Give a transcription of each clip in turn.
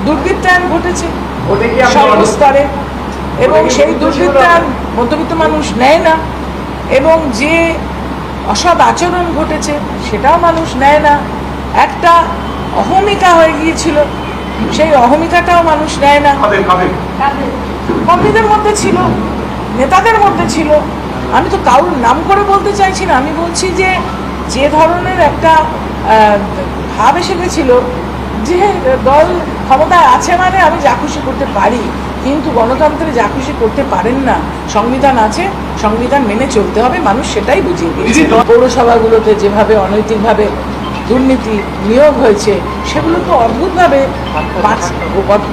দুর্বৃত্তায়ন ঘটেছে সর্বস্তরে, এবং সেই দুর্বৃত্তায়ন মধ্যবিত্ত মানুষ নেয় না, এবং যে অসৎ আচরণ ঘটেছে সেটাও মানুষ নেয় না। একটা অহমিকা হয়ে গিয়েছিল, সেই অহমিকাটাও মানুষ নেয় না। কর্মীদের মধ্যে ছিল, নেতাদের মধ্যে ছিল। আমি তো কারোর নাম করে বলতে চাইছি না, আমি বলছি যে যে ধরনের একটা ভাব এসে গেছিল যে দল ক্ষমতায় আছে মানে আমি যা খুশি করতে পারি, কিন্তু গণতন্ত্রে যা খুশি করতে পারেন না। সংবিধান আছে, সংবিধান মেনে চলতে হবে, মানুষ সেটাই বুঝিয়ে দিয়েছে। পৌরসভাগুলোতে যেভাবে অনৈতিকভাবে দুর্নীতি নিয়োগ হয়েছে, সেগুলো তো অদ্ভুতভাবে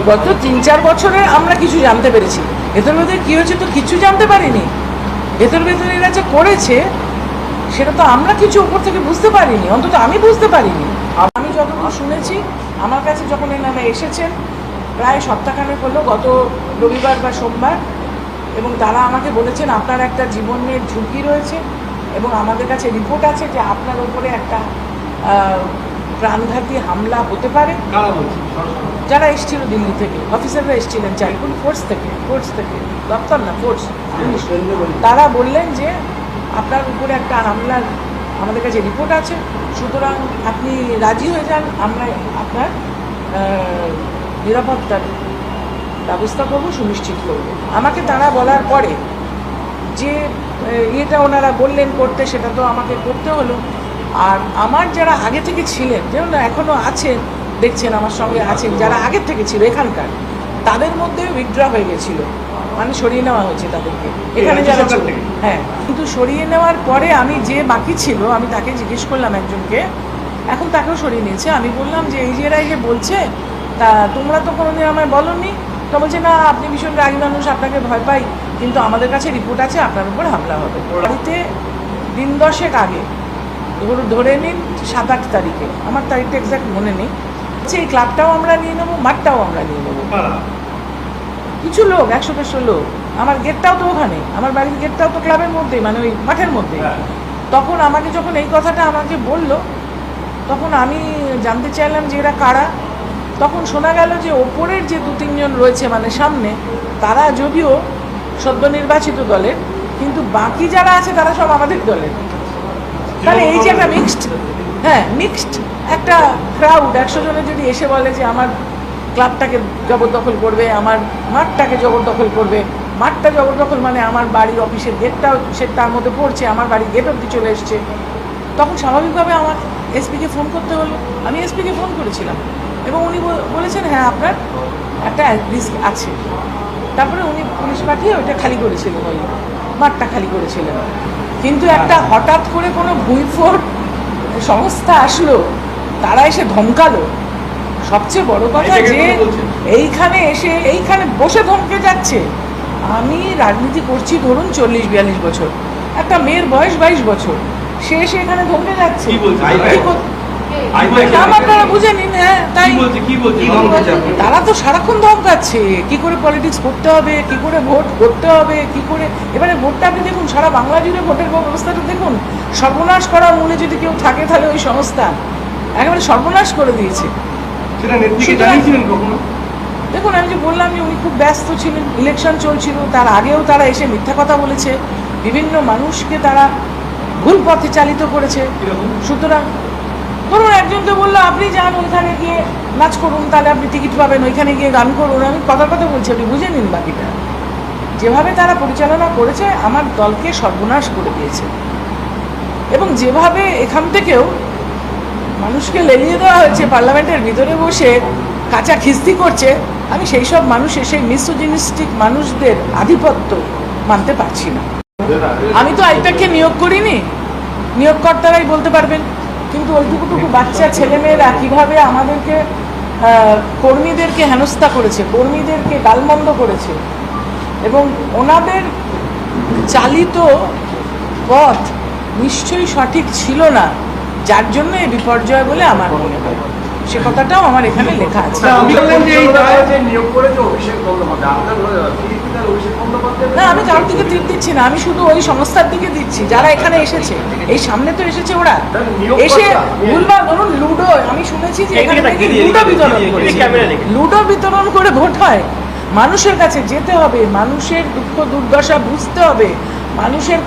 গত 3-4 বছরে আমরা কিছু জানতে পেরেছি। ভেতর ভেতরে কী হয়েছে তো কিছু জানতে পারিনি। ভেতর ভেতরে এরা যে করেছে সেটা তো আমরা কিছু উপর থেকে বুঝতে পারিনি, অন্তত আমি বুঝতে পারিনি। আমি যতটুকু শুনেছি, আমার কাছে যখন এনারা এসেছেন প্রায় সপ্তাহখানেক হলো, গত রবিবার বা সোমবার, এবং তারা আমাকে বলেছেন আপনার একটা জীবনের ঝুঁকি রয়েছে এবং আমাদের কাছে রিপোর্ট আছে যে আপনার উপরে একটা প্রাণঘাতী হামলা হতে পারে। যারা এসেছিল দিল্লি থেকে, অফিসাররা এসেছিলেন, চাইল্ডহুড ফোর্স থেকে, দপ্তর না, ফোর্স, তারা বললেন যে আপনার উপরে একটা হামলার আমাদের কাছে রিপোর্ট আছে, সুতরাং আপনি রাজি হয়ে যান, আমরা আপনার নিরাপত্তার ব্যবস্থা করবো, সুনিশ্চিত করবো। আমাকে তারা বলার পরে যে এটা ওনারা বললেন করতে, সেটা তো আমাকে করতে হলো। আর আমার যারা আগে থেকে ছিলেন, যেমন এখনও আছেন, দেখছেন আমার সঙ্গে আছেন, যারা আগের থেকে ছিল এখানকার, তাদের মধ্যে উইথড্র হয়ে গেছিল, মানে সরিয়ে নেওয়া হয়েছে তাদেরকে এখানে যারা ছিল। হ্যাঁ, কিন্তু সরিয়ে নেওয়ার পরে আমি যে বাকি ছিল, আমি তাকে জিজ্ঞেস করলাম একজনকে, এখন তাকেও সরিয়ে নিয়েছে। আমি বললাম যে এই যে এরা যে বলছে, তা তোমরা তো কোনোদিন আমায় বলোনি। তো বলছে না, আপনি ভীষণ রাগী মানুষ, আপনাকে ভয় পাই, কিন্তু আমাদের কাছে রিপোর্ট আছে আপনার উপর হামলা হবে। বাড়িতে দিন 10 আগে, ধরে নিন 7-8 তারিখে, আমার তারিখটা এক্সাক্ট মনে নেই, এই ক্লাবটাও আমরা নিয়ে নেবো, মাঠটাও আমরা নিয়ে নেবো। কিছু লোক, 100-150 লোক, আমার গেটটাও তো ওখানে, আমার বাড়ির গেটটাও তো ক্লাবের মধ্যে, মানে ওই মাঠের মধ্যে। তখন আমাকে যখন এই কথাটা আমাকে বললো, তখন আমি জানতে চাইলাম যে এরা কারা। তখন শোনা গেল যে ওপরের যে 2-3 জন রয়েছে, মানে সামনে, তারা যদিও সদ্য নির্বাচিত দলের, কিন্তু বাকি যারা আছে তারা সব আমাদের দলের। তাহলে এই যে একটা মিক্সড একটা ক্রাউড, 100 জনের যদি এসে বলে যে আমার ক্লাবটাকে জবরদখল করবে, আমার মাঠটাকে জবরদখল করবে, মাঠটা জবরদখল মানে আমার বাড়ির অফিসের গেটটাও সে তার মধ্যে পড়ছে, আমার বাড়ির গেট অবধি চলে এসছে, তখন স্বাভাবিকভাবে আমার এসপিকে ফোন করতে হলো। আমি এসপিকে ফোন করেছিলাম এবং উনি বলেছেন হ্যাঁ আপনার একটা রিস্ক আছে। তারপরে উনি পুলিশ পাঠিয়ে ওইটা খালি করেছিলেন, ওই মাঠটা খালি করেছিলেন। কিন্তু একটা হঠাৎ করে কোনো ভুঁইফোড় সংস্থা আসলো, তারা এসে ধমকালো। সবচেয়ে বড় কথা যে এইখানে এসে এইখানে বসে ধমকে যাচ্ছে। আমি রাজনীতি করছি ধরুন 40-42 বছর, একটা মেয়ের বয়স 22 বছর, সে এসে এখানে ধমকে যাচ্ছে। আপনারা বুঝে নিন। হ্যাঁ, তাই তারা তো সারাক্ষণ ধমকাচ্ছে কি করে পলিটিক্স করতে হবে, কি করে ভোট করতে হবে, কি করে। এবারে ভোটটা আপনি দেখুন, সারা বাংলা জুড়ে ভোটের ব্যবস্থাটা দেখুন। সর্বনাশ করার মূলে যদি কেউ থাকে তাহলে ওই সংস্থা একেবারে সর্বনাশ করে দিয়েছে। দেখুন, আমি যে বললাম যে উনি খুব ব্যস্ত ছিলেন, ইলেকশন চলছিল, তার আগেও তারা এসে মিথ্যা কথা বলেছে, বিভিন্ন মানুষকে তারা ভুল পথে চালিত করেছে। সুতরাং ধরুন একজনকে বললো আপনি যান ওইখানে গিয়ে নাচ করুন, তাহলে আপনি টিকিট পাবেন, ওইখানে গিয়ে গান করুন। আমি কথা বলছি, আপনি বুঝে নিন বাকিটা। যেভাবে তারা পরিচালনা করেছে, আমার দলকে সর্বনাশ করে দিয়েছে। এবং যেভাবে এখান থেকেও মানুষকে লেলিয়ে দেওয়া হয়েছে, পার্লামেন্টের ভিতরে বসে কাঁচা খিস্তি করছে, আমি সেই সব মানুষের, সেই মিসোজিনিস্টিক মানুষদের আধিপত্য মানতে পারছি না। আমি তো আইপ্যাককে নিয়োগ করিনি, নিয়োগকর্তারাই বলতে পারবেন। কিন্তু ওইটুকুটুকু বাচ্চা ছেলেমেয়েরা কীভাবে আমাদেরকে, কর্মীদেরকে হেনস্থা করেছে, কর্মীদেরকে গালমন্দ করেছে, এবং ওনাদের চালিত পথ নিশ্চয়ই সঠিক ছিল না, যার জন্য এই বিপর্যয় বলে আমার মনে হয়। সে কথাটাও আমার এখানে লেখা আছে। অভিষেক বন্দ্যোপাধ্যায়। না, আমি কারোর দিকে তীর দিচ্ছি না, আমি শুধু ওই সংস্থার দিকে দিচ্ছি যারা এখানে এসেছে। এই সামনে তো এসেছে ওরা, এসে ভুলভাল ধরুন লুডো, আমি শুনেছি যে এখানে নাকি লুডো বিতরণ করেছে, লুডো বিতরণ করে ভোট হয়। মানুষের কাছে যেতে হবে, মানুষের দুঃখ দুর্দশা বুঝতে হবে, মানুষের